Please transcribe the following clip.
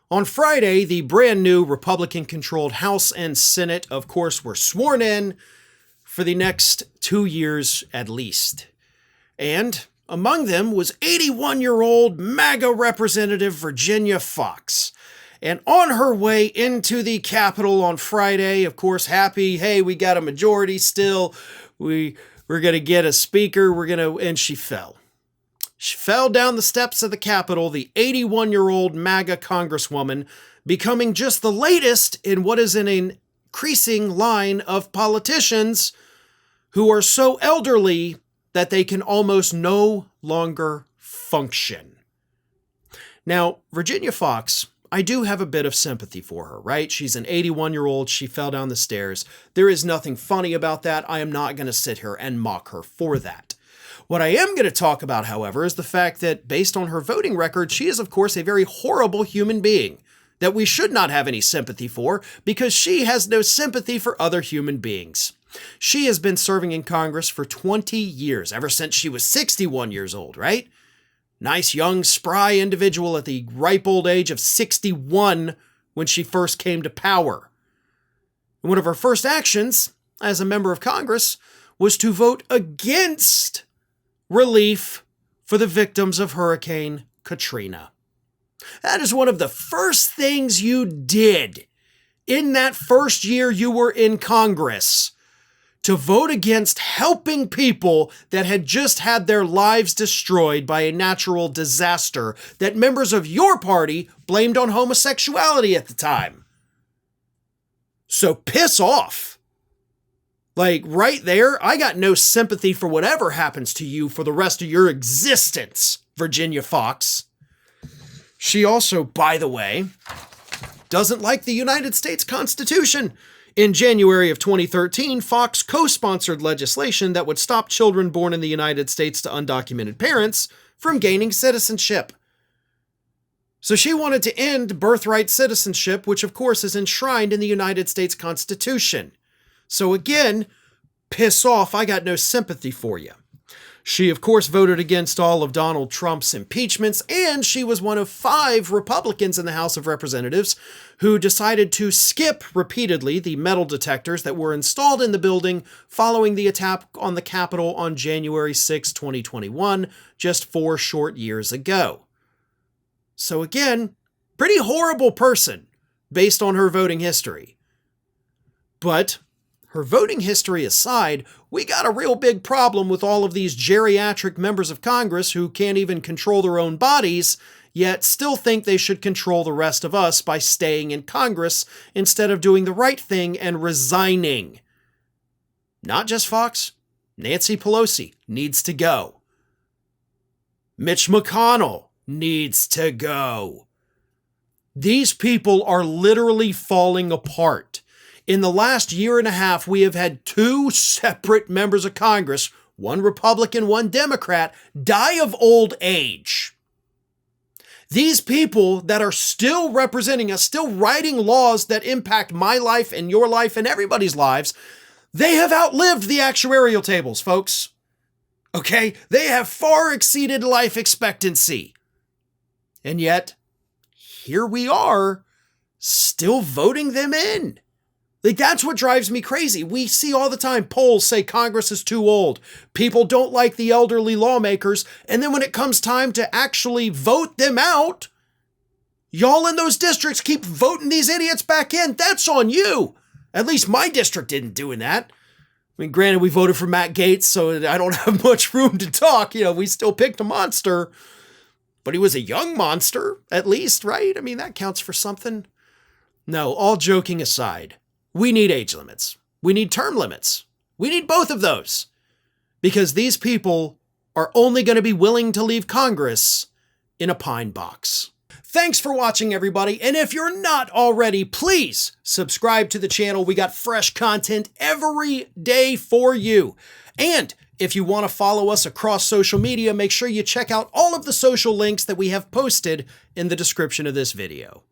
On Friday, the brand new Republican-controlled House and Senate, of course, were sworn in for the next 2 years at least. And among them was 81-year-old MAGA Representative Virginia Foxx. And on her way into the Capitol on Friday, of course, happy, hey, we got a majority still. We're going to get a speaker. And she fell. She fell down the steps of the Capitol, the 81-year-old MAGA congresswoman, becoming just the latest in what is an increasing line of politicians who are so elderly that they can almost no longer function. Now, Virginia Foxx, I do have a bit of sympathy for her, right? She's an 81-year-old. She fell down the stairs. There is nothing funny about that. I am not going to sit here and mock her for that. What I am going to talk about, however, is the fact that based on her voting record, she is, of course, a very horrible human being that we should not have any sympathy for because she has no sympathy for other human beings. She has been serving in Congress for 20 years, ever since she was 61 years old, right? Nice, young, spry individual at the ripe old age of 61 when she first came to power. And one of her first actions as a member of Congress was to vote against relief for the victims of Hurricane Katrina. That is one of the first things you did in that first year you were in Congress, to vote against helping people that had just had their lives destroyed by a natural disaster that members of your party blamed on homosexuality at the time. So piss off. Like, right there, I got no sympathy for whatever happens to you for the rest of your existence, Virginia Foxx. She also, by the way, doesn't like the United States Constitution. In January of 2013, Foxx co-sponsored legislation that would stop children born in the United States to undocumented parents from gaining citizenship. So she wanted to end birthright citizenship, which of course is enshrined in the United States Constitution. So again, piss off, I got no sympathy for you. She, of course, voted against all of Donald Trump's impeachments, and she was one of 5 Republicans in the House of Representatives who decided to skip repeatedly the metal detectors that were installed in the building following the attack on the Capitol on January 6, 2021, just 4 short years ago. So again, pretty horrible person based on her voting history. But her voting history aside, we got a real big problem with all of these geriatric members of Congress who can't even control their own bodies, yet still think they should control the rest of us by staying in Congress instead of doing the right thing and resigning. Not just Foxx, Nancy Pelosi needs to go. Mitch McConnell needs to go. These people are literally falling apart. In the last year and a half, we have had 2 separate members of Congress, one Republican, one Democrat, die of old age. These people that are still representing us, still writing laws that impact my life and your life and everybody's lives, they have outlived the actuarial tables, folks. Okay? They have far exceeded life expectancy. And yet, here we are, still voting them in. Like, that's what drives me crazy. We see all the time polls say Congress is too old. People don't like the elderly lawmakers. And then when it comes time to actually vote them out, y'all in those districts keep voting these idiots back in. That's on you. At least my district didn't doing that. I mean, granted, we voted for Matt Gaetz, so I don't have much room to talk. You know, we still picked a monster. But he was a young monster, at least, right? I mean, that counts for something. No, all joking aside, we need age limits. We need term limits. We need both of those. Because these people are only going to be willing to leave Congress in a pine box. Thanks for watching, everybody. And if you're not already, please subscribe to the channel. We got fresh content every day for you. And if you want to follow us across social media, make sure you check out all of the social links that we have posted in the description of this video.